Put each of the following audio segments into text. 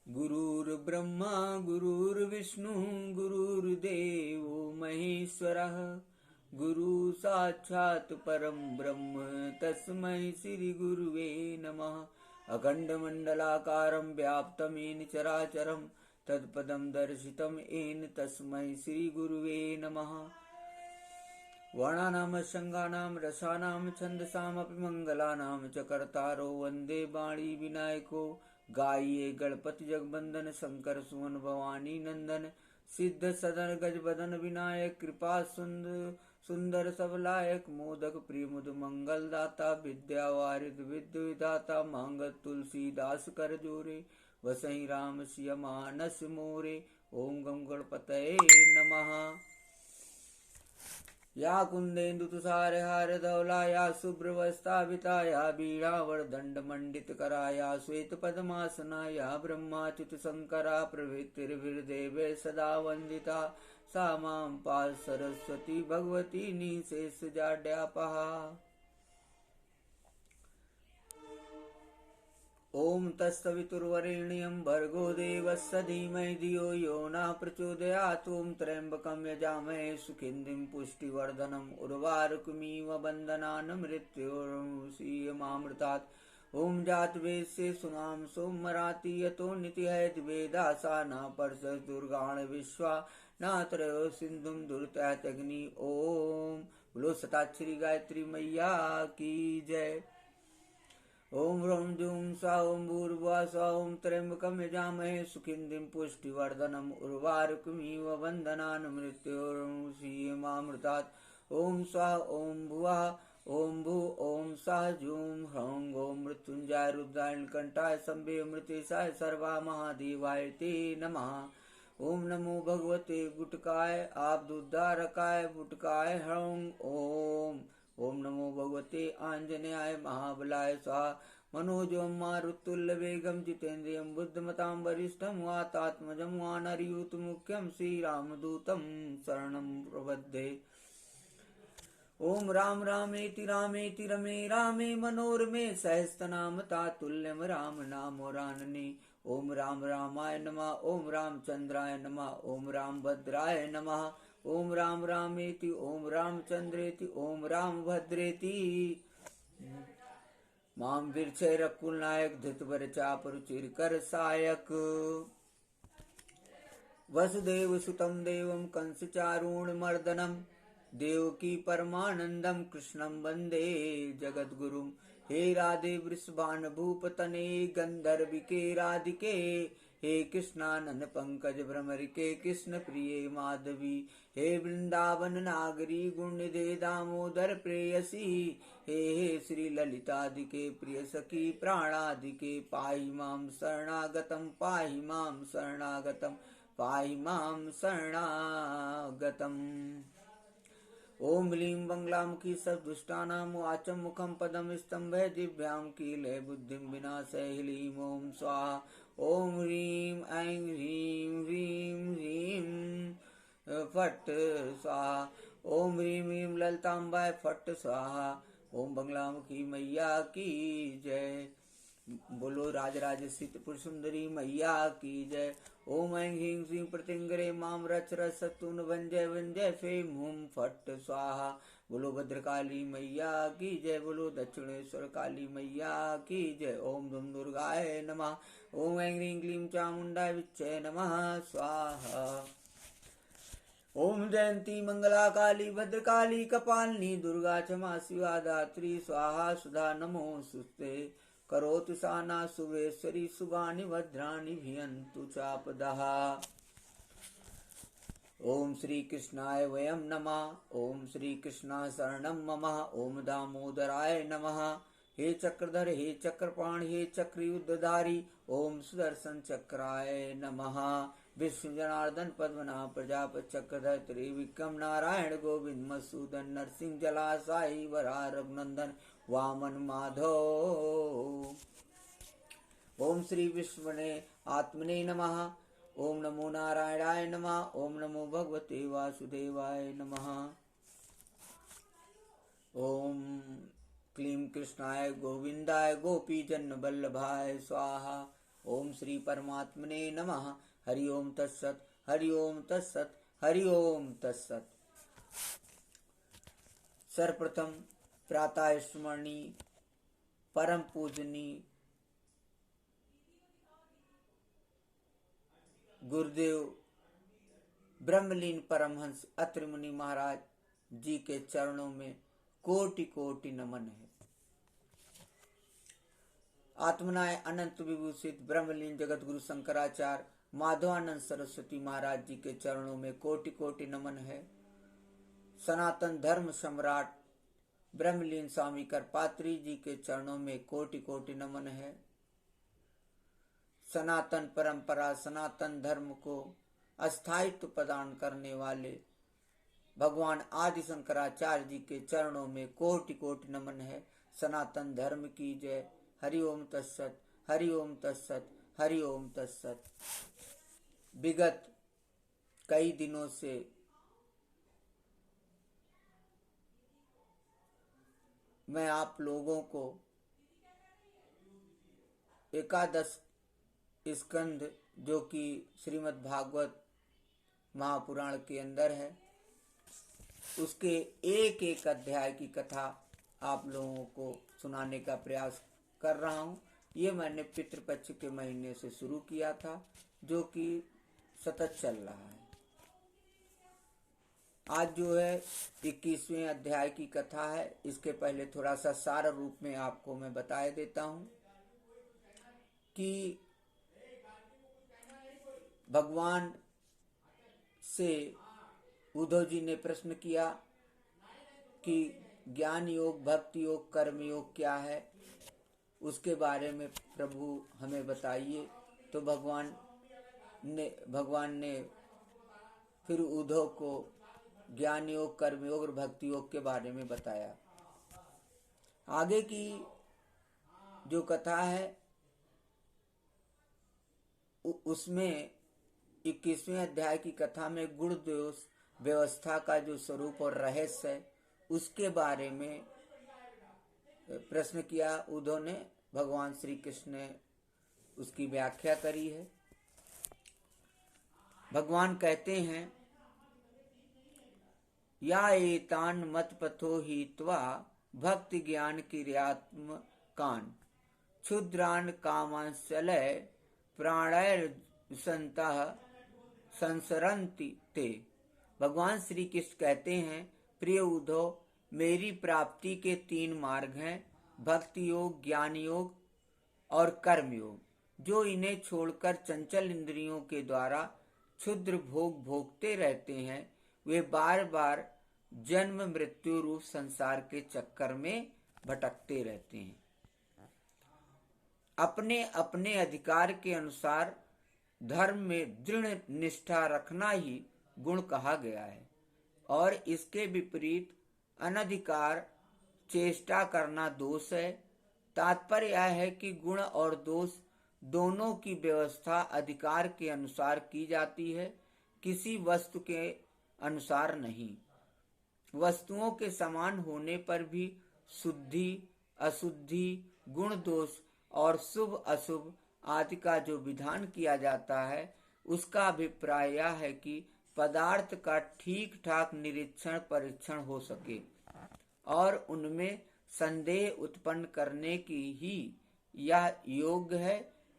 गुरुर्ब्रह्मा गुरुर्विष्णु गुरुर्देवो महेश्वरः गुरु साक्षात् परं ब्रह्म तस्मै श्री गुरुवे नमः। अखण्डमण्डलाकारं व्याप्तं येन चराचरं तत्पदं दर्शितं येन तस्मै श्री गुरुवे नमः। वर्णानां शृङ्गानां रसानां छन्दसामपि मङ्गलानां च कर्तारो वन्दे वाणी विनायको गाइए गणपति जगवंदन शंकर सुमन भवानी नंदन सिद्ध सदन गजबदन विनायक कृपा सुंदर सबलायक मोदक प्रिय मुद मंगल दाता विद्या वारिद विद्य विधाता मांगत तुलसीदास कर जोरे वसई राम सिया मानस मोरे। ओम गम गणपतये नमः। या कुंदेन्दु तुषार हार धवला या शुभ्रवस्ताभिता या बीड़ावरदंड मंडित करा या श्वेत पद्मासना या ब्रह्माच्युत शंकरा प्रभृतिर्देवे सदा वंदिता सा मां पाद सरस्वती भगवती निशेष जाड्यापहा। ओम तत्सवितुर्वरेण्यं भर्गो देवस्य धीमहि धियो यो न प्रचोदयात्। ओम त्र्यंबकं यजामहे सुगन्धिं पुष्टिवर्धनम् उर्वारुकमिव बन्धनान् मृत्योर्मुक्षीयमामृतात्। ओम जातवेदसे सुनाम सोमराति यतो नितिहैतवेदा सा न पर्षद दुर्गाण विश्वा न त्रयो सिंधुम दुर्तग्नि। ओम बोलो सताक्षरी गायत्री मैया की जय। ओम ह्रौं जूं स्वा ओं भूर्भुवः स्वः ओं त्र्यंबकं यजामहे सुगन्धिं पुष्टिवर्धनम् उर्वारुकमिव बन्धनान् मृत्योर्मुक्षीयमामृतात्। ओं स्वाहा ओं भुवः ओं भू ओं स्वः जूं ह्रौं ओं मृत्युंजय रुद्राय नीलकंठाय शंभवे अमृतेशाय सर्वा महादेवाय ते नमः। ओम नमो भगवते गुटकाय आपदुद्धारकाय बुटकाय ह्रौं ओम। ओम नमो भगवते आंजनेयाय महाबलाय स्वाहा। मनोजवं मारुतुल्यवेगं जितेन्द्रियं बुद्धिमतां वरिष्ठं वातात्मजं वानरयूथमुख्यं श्रीरामदूतं शरणं प्रपद्ये। ओम राम रामेति रामेति रमे रामे मनोरमे सहस्रनाम तातुल्यं राम नामोरानने। ओम राम रामाय नमः। ओम रामचंद्राय नमः। ओम रामभद्राय नमः। ओम राम रामेति ओम रामचंद्रेति ओम रामभद्रेति। मां वीरचय रकुलनायक धृतवर चापरुचिरकर सायक। वसुदेव सुतं देवं कंस चारूणमर्दनम् देवकी परमानंदम कृष्णं वंदे जगद्गुरुम्। हे राधे वृषभानुभूपतने गंधर्विके राधिके हे कृष्णानन पंकज भ्रमरिके कृष्ण प्रिये माधवी। हे वृंदावन नागरी गुणनिधे दामोदर प्रेयसी हे श्री ललितादिके प्रिय सखी प्राणादिके पाहि मां शरणागतं पाहि मां शरणागतं पाहि मां शरणागतम्। ओम ह्लीं बंगलामुखी सर्वदुष्टानां वाचं मुखं पदं स्तंभे दिव्यां कीले बुद्धिं विनाशय ह्लीं ओम स्वाहा। ओम ह्रीं ऐं ह्रीं ह्रीं ह्रीं फट् स्वाहा। ओम ह्रीं ह्रीं ललितांबाय फट् स्वाहा। ओम बंगलामुखी मैया की जय। बोलो राजराजेश्वरी त्रिपुर सुंदरी मैया की जय। ओम ऐं ह्रीं श्रीं प्रतिंगरे माम रच रसतुन भंजय भंजय फेम हुम फट स्वाहा। बोलो भद्रकाली मैया की जय। बोलो दक्षिणेश्वर काली मैया की जय। ओम धूम दुर्गाय नमः। ओम ऐं ह्रीं क्लीं चामुंडाय विच्चे नमः स्वाहा। ओम जयंती मंगला काली भद्रकाली कपालिनी दुर्गा क्षमा शिवा दात्री स्वाहा सुधा नमोस्तुते। करोतु साना सुवेश्वरी शुभानि भद्राणि भियन्तु चापदः। ओम श्री कृष्णाय वयं नमः। ओम श्री कृष्ण शरणं मम। ओम दामोदराय नमः। हे चक्रधर हे चक्रपाण हे चक्रयुद्धधारी ओम सुदर्शन चक्राय नमः। विष्णु जनार्दन पद्मनाभ प्रजापति चक्रधर त्रिविक्रम नारायण गोविंद मधुसूदन नरसिंह जलाशायी वराह रघुनंदन वामन माधव। ओम श्री विष्णुने आत्मने नमः। ओम नमो नारायणाय नमः। ओम नमो भगवते वासुदेवाय नमः। ओम क्लीं कृष्णाय गोविंदाय गोपीजन वल्लभाय स्वाहा। ओम श्री परमात्मने नमः। हरि ओम तत्सत, हरि ओम तत्सत, हरि ओम तत्सत। सर्वप्रथम प्रातः स्मरणीय परम पूजनीय गुरुदेव ब्रह्मलीन परमहंस अत्रि मुनि महाराज जी के चरणों में कोटि कोटि नमन है। आत्मनाय अनंत विभूषित ब्रह्मलीन जगत गुरु शंकराचार्य माधवानंद सरस्वती महाराज जी के चरणों में कोटि कोटि नमन है। सनातन धर्म सम्राट ब्रह्मलीन स्वामी करपात्री जी के चरणों में कोटि कोटि नमन है। सनातन परंपरा सनातन धर्म को अस्थायित्व प्रदान करने वाले भगवान आदि शंकराचार्य जी के चरणों में कोटि कोटि नमन है। सनातन धर्म की जय। हरि ओम तत्सत, हरि ओम तत्सत, हरि ओम तत्सत। विगत कई दिनों से मैं आप लोगों को एकादश स्कंद जो कि श्रीमद् भागवत महापुराण के अंदर है उसके एक एक अध्याय की कथा आप लोगों को सुनाने का प्रयास कर रहा हूँ। ये मैंने पितृपक्ष के महीने से शुरू किया था जो कि सतत चल रहा है। आज जो है 21वें अध्याय की कथा है। इसके पहले थोड़ा सा सार रूप में आपको मैं बता देता हूँ कि भगवान से उद्धव जी ने प्रश्न किया कि ज्ञान योग, भक्ति योग, कर्म योग क्या है, उसके बारे में प्रभु हमें बताइए। तो भगवान ने फिर उद्धव को ज्ञान योग, कर्म योग और भक्ति योग के बारे में बताया। आगे की जो कथा है उसमें 21वें अध्याय की कथा में गुण दोष व्यवस्था का जो स्वरूप और रहस्य है उसके बारे में प्रश्न किया उद्धव ने। भगवान श्री कृष्ण ने उसकी व्याख्या करी है। भगवान कहते हैं या एतान मत पथो हित्वा भक्ति ज्ञान किर्यात्म कान क्षुद्रान कामांशलय प्राणैर संतः संसरन्ति ते। भगवान श्री कृष्ण कहते हैं प्रिय उद्धव, मेरी प्राप्ति के 3 मार्ग हैं, भक्ति योग, ज्ञान योग और कर्म योग। जो इन्हें छोड़कर चंचल इंद्रियों के द्वारा क्षुद्र भोग भोगते रहते हैं वे बार बार जन्म मृत्यु रूप संसार के चक्कर में भटकते रहते हैं। अपने अपने अधिकार के अनुसार धर्म में दृढ़ निष्ठा रखना ही गुण कहा गया है और इसके विपरीत अनधिकार चेष्टा करना दोष है। तात्पर्य यह है कि गुण और दोष दोनों की व्यवस्था अधिकार के अनुसार की जाती है, किसी वस्तु के अनुसार नहीं। वस्तुओं के समान होने पर भी शुद्धि अशुद्धि, गुण दोष और शुभ अशुभ आदि का जो विधान किया जाता है उसका अभिप्राय यह है कि पदार्थ का ठीक ठाक निरीक्षण परीक्षण हो सके और उनमें संदेह उत्पन्न करने की ही यह योग्य है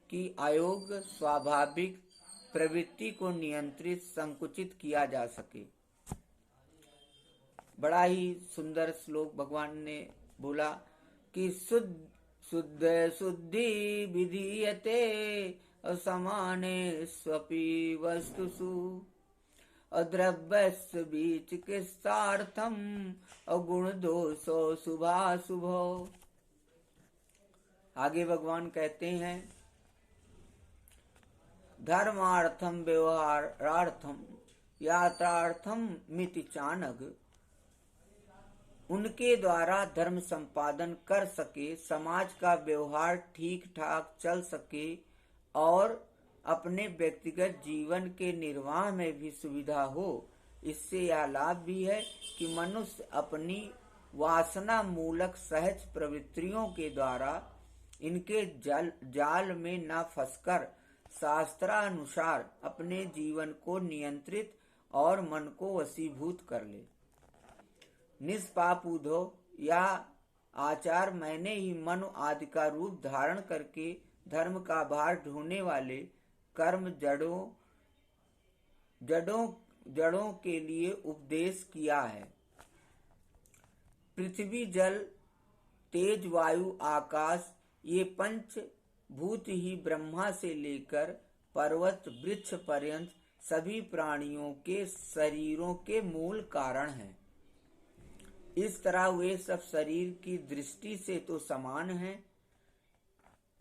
कि अयोग्य स्वाभाविक प्रवृत्ति को नियंत्रित संकुचित किया जा सके। बड़ा ही सुंदर श्लोक भगवान ने बोला कि शुद्ध शुद्धि विधीयते असमाने स्वपि वस्तुषु अद्रव्यस्य बीच के सार्थम अगुण दोषो शुभाशुभो। आगे भगवान कहते हैं धर्मार्थम व्यवहारार्थम यात्रार्थम मिति चानग। उनके द्वारा धर्म संपादन कर सके, समाज का व्यवहार ठीक ठाक चल सके और अपने व्यक्तिगत जीवन के निर्वाह में भी सुविधा हो। इससे यह लाभ भी है कि मनुष्य अपनी वासना मूलक सहज प्रवृत्तियों के द्वारा इनके जाल में न फंसकर शास्त्रानुसार अपने जीवन को नियंत्रित और मन को वशीभूत कर ले। निष्पापूधो या आचार मैंने ही मनु आदि का रूप धारण करके धर्म का भार ढोने वाले कर्म जड़ों के लिए उपदेश किया है। पृथ्वी जल तेज वायु आकाश ये पंच भूत ही ब्रह्मा से लेकर पर्वत वृक्ष पर्यंत सभी प्राणियों के शरीरों के मूल कारण हैं। इस तरह वे सब शरीर की दृष्टि से तो समान हैं,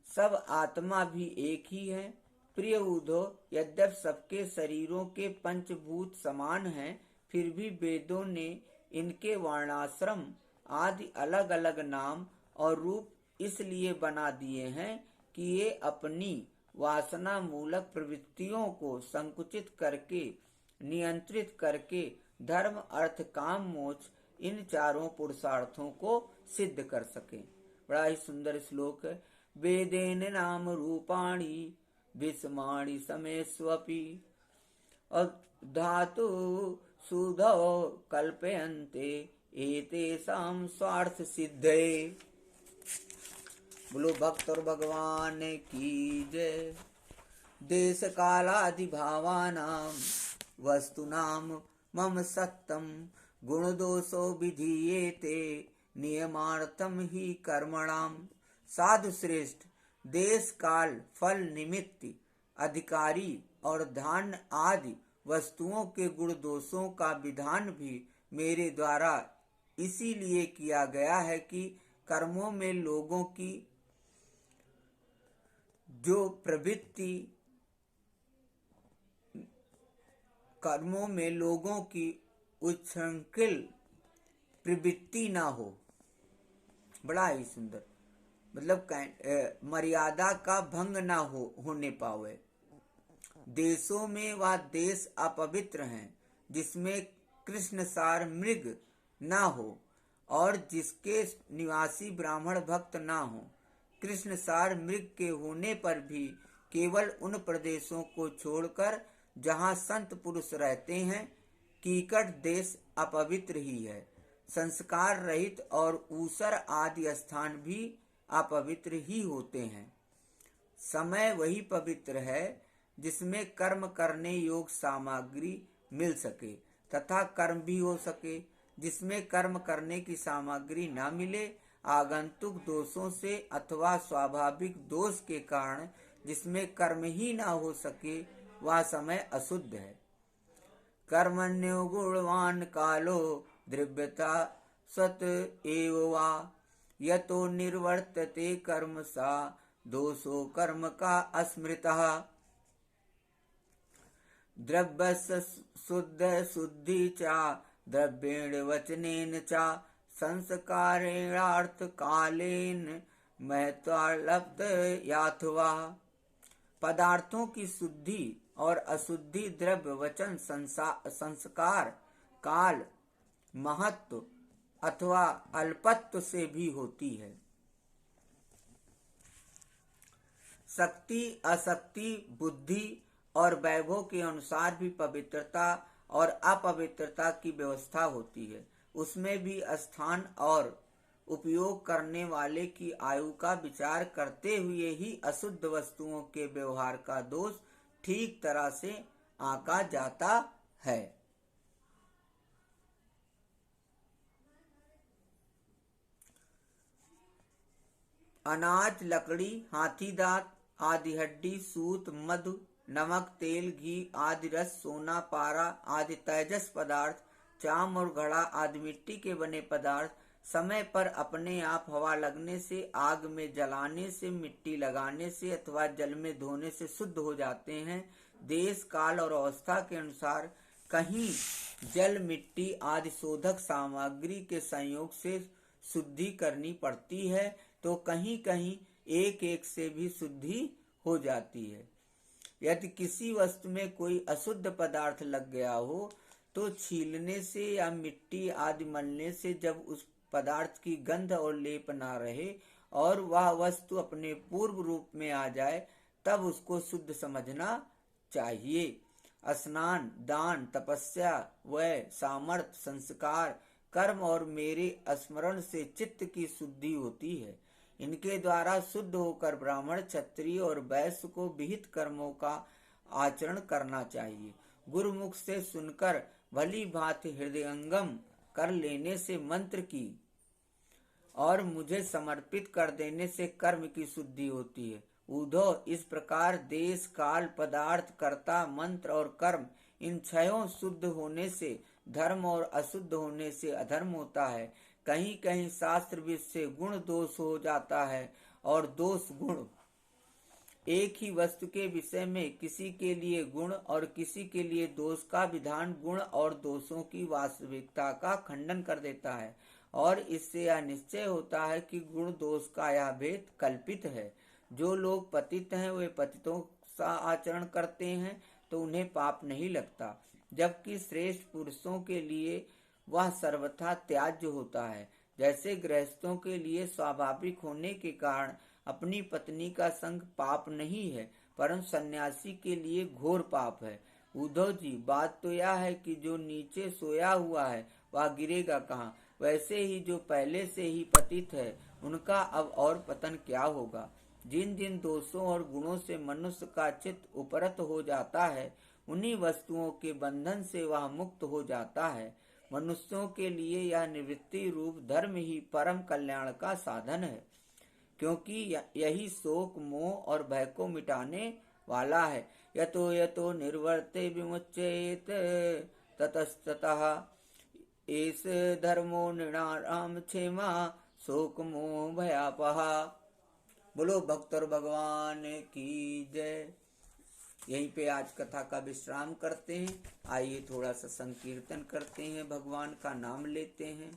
सब आत्मा भी एक ही है। प्रिय उद्धव, यद्यपि सबके शरीरों के पंचभूत समान हैं, फिर भी वेदों ने इनके वर्णाश्रम आदि अलग अलग नाम और रूप इसलिए बना दिए हैं कि ये अपनी वासना मूलक प्रवृत्तियों को संकुचित करके नियंत्रित करके धर्म अर्थ काम मोक्ष इन चारों पुरुषार्थों को सिद्ध कर सके। बड़ा ही सुंदर श्लोक है। वेदेन नाम रूपाणि विस्माणि समेस्वपि और धातु सुधो कल्पयन्ते एतेषां स्वार्थ सिद्धे। बोलो भक्त और भगवान की जय। देश कालादि भावानां वस्तुनां मम सत्तम गुण दोषो विधीयेते नियमार्थम ही कर्मणाम। साधु श्रेष्ठ, देश काल फल निमित्त अधिकारी और धान्य आदि वस्तुओं के गुण दोषों का विधान भी मेरे द्वारा इसीलिए किया गया है कि कर्मों में लोगों की जो प्रवृत्ति कर्मों में लोगों की उच्छृंखल प्रवृत्ति ना हो। बड़ा ही सुंदर, मतलब मर्यादा का भंग ना होने पावे। देशों में वह देश अपवित्र हैं जिसमें कृष्ण सार मृग ना हो और जिसके निवासी ब्राह्मण भक्त ना हो। कृष्ण सार मृग के होने पर भी केवल उन प्रदेशों को छोड़कर जहाँ संत पुरुष रहते हैं कीकट देश अपवित्र ही है। संस्कार रहित और ऊसर आदि स्थान भी अपवित्र ही होते हैं। समय वही पवित्र है जिसमें कर्म करने योग्य सामग्री मिल सके तथा कर्म भी हो सके। जिसमें कर्म करने की सामग्री न मिले, आगंतुक दोषों से अथवा स्वाभाविक दोष के कारण जिसमें कर्म ही न हो सके, वह समय अशुद्ध है। कर्मण्यो गुणवान कालो द्रव्यता सत एव वा यतो निर्वर्तते कर्म सा दोषो कर्म का अस्मृतः। द्रव्यस्य शुद्ध शुद्धि चा द्रव्येण वचनेन चा संस्कारेणार्थ कालेन महत्वालप्त याथवा। पदार्थों की शुद्धि और अशुद्धि द्रव्य वचन संस्कार काल महत्व अथवा अल्पत्व से भी होती है। शक्ति अशक्ति बुद्धि और वैभव के अनुसार भी पवित्रता और अपवित्रता की व्यवस्था होती है। उसमें भी स्थान और उपयोग करने वाले की आयु का विचार करते हुए ही अशुद्ध वस्तुओं के व्यवहार का दोष ठीक तरह से आंका जाता है। अनाज लकड़ी हाथी दांत आदि हड्डी सूत मधु नमक तेल घी आदि रस सोना पारा आदि तेजस पदार्थ चाम और घड़ा आदि मिट्टी के बने पदार्थ समय पर अपने आप हवा लगने से आग में जलाने से मिट्टी लगाने से अथवा जल में धोने से शुद्ध हो जाते हैं। देश काल और अवस्था के अनुसार कहीं जल मिट्टी आदि शोधक सामग्री के संयोग से शुद्धि करनी पड़ती है तो कहीं कहीं एक एक से भी शुद्धि हो जाती है। यदि किसी वस्तु में कोई अशुद्ध पदार्थ लग गया हो तो छीलने से या मिट्टी आदि मलने से जब उस पदार्थ की गंध और लेप ना रहे और वह वस्तु अपने पूर्व रूप में आ जाए तब उसको शुद्ध समझना चाहिए। स्नान, दान, तपस्या, वय, सामर्थ्य, संस्कार, कर्म और मेरे स्मरण से चित्त की शुद्धि होती है। इनके द्वारा शुद्ध होकर ब्राह्मण, क्षत्रिय और वैश्य को विहित कर्मों का आचरण करना चाहिए। गुरुमुख से सुनकर भली भांति हृदयंगम कर लेने से मंत्र की और मुझे समर्पित कर देने से कर्म की शुद्धि होती है। उद्धव, इस प्रकार देश, काल, पदार्थ, कर्ता, मंत्र और कर्म इन छयों शुद्ध होने से धर्म और अशुद्ध होने से अधर्म होता है। कहीं कहीं शास्त्र विद से गुण दोष हो जाता है और दोष गुण। एक ही वस्तु के विषय में किसी के लिए गुण और किसी के लिए दोष का विधान गुण और दोषों की वास्तविकता का खंडन कर देता है और इससे यह निश्चय होता है कि गुण दोष का यह भेद कल्पित है। जो लोग पतित हैं वे पतितों सा आचरण करते हैं तो उन्हें पाप नहीं लगता, जबकि श्रेष्ठ पुरुषों के लिए वह सर्वथा त्याज्य होता है। जैसे गृहस्थों के लिए स्वाभाविक होने के कारण अपनी पत्नी का संग पाप नहीं है, परंतु सन्यासी के लिए घोर पाप है। उद्धव जी, बात तो यह है कि जो नीचे सोया हुआ है वह गिरेगा कहाँ। वैसे ही जो पहले से ही पतित है उनका अब और पतन क्या होगा। जिन जिन दोषों और गुणों से मनुष्य का चित्त उपरत हो जाता है उन्हीं वस्तुओं के बंधन से वह मुक्त हो जाता है। मनुष्यों के लिए यह निवृत्ति रूप धर्म ही परम कल्याण का साधन है, क्योंकि यही शोक, मोह और भय को मिटाने वाला है। यतो यतो निर्वर्ते विमुच्येत ततस्ततः एस धर्मो नृणाम क्षेमा शोक मोह भयापहा। बोलो भक्त और भगवान की जय। यहीं पे आज कथा का विश्राम करते हैं। आइए थोड़ा सा संकीर्तन करते हैं, भगवान का नाम लेते हैं।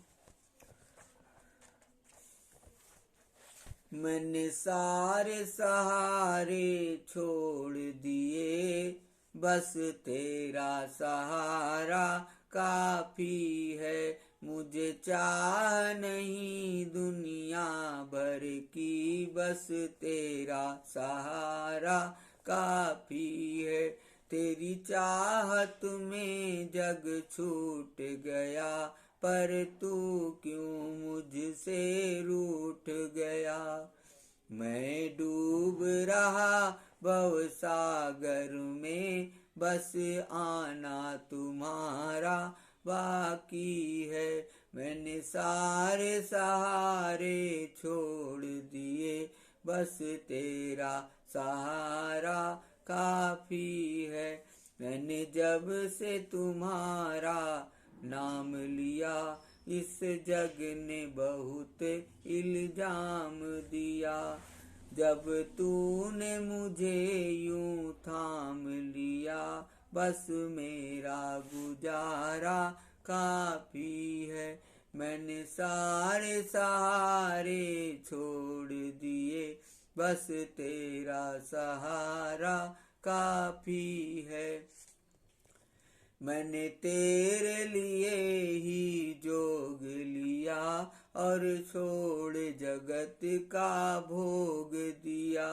मैंने सारे सहारे छोड़ दिए, बस तेरा सहारा काफी है। मुझे चाह नहीं दुनिया भर की, बस तेरा सहारा काफी है। तेरी चाहत में जग छूट गया, पर तू क्यों मुझसे रूठ गया। मैं डूब रहा भव सागर में, बस आना तुम्हारा बाकी है। मैंने सारे सहारे छोड़ दिए, बस तेरा सहारा काफी है। मैंने जब से तुम्हारा नाम लिया, इस जग ने बहुत इल्जाम दिया। जब तूने मुझे यूं थाम लिया, बस मेरा गुजारा काफी है। मैंने सारे सहारे छोड़ दिए, बस तेरा सहारा काफी है। मैंने तेरे लिए ही जोग लिया और छोड़ जगत का भोग दिया।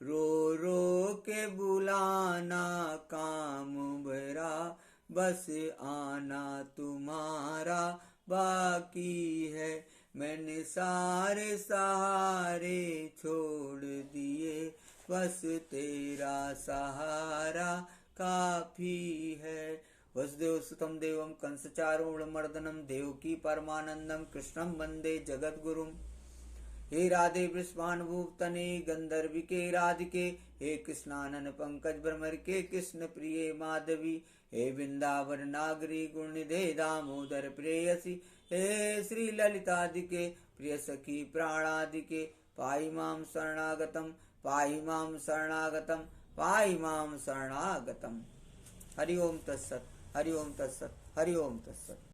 रो रो के बुलाना काम भरा, बस आना तुम्हारा बाकी है। मैंने सारे सहारे छोड़ दिए, बस तेरा सहारा काफी है। वसुदेव सुतं देवं कंसचारूढ़मर्दनम देवकी परमानंदम कृष्णं वंदे जगद्गुरुम। हे राधे वृषभानुभूतने गंधर्विके राधिके, हे कृष्णानन पंकज भ्रमर के कृष्ण प्रिय माधवी। हे वृंदावन नागरी गुणनिधे दामोदर प्रेयसी, हे श्री ललितादिके प्रिय सखी प्राणादिके। पाहि मां शरणागतम, पाहि मां शरणागतम, पाहि मां शरणागतम। हरि ओम तत्सत, हरि ओम तत्सत, हरि ओम तत्सत।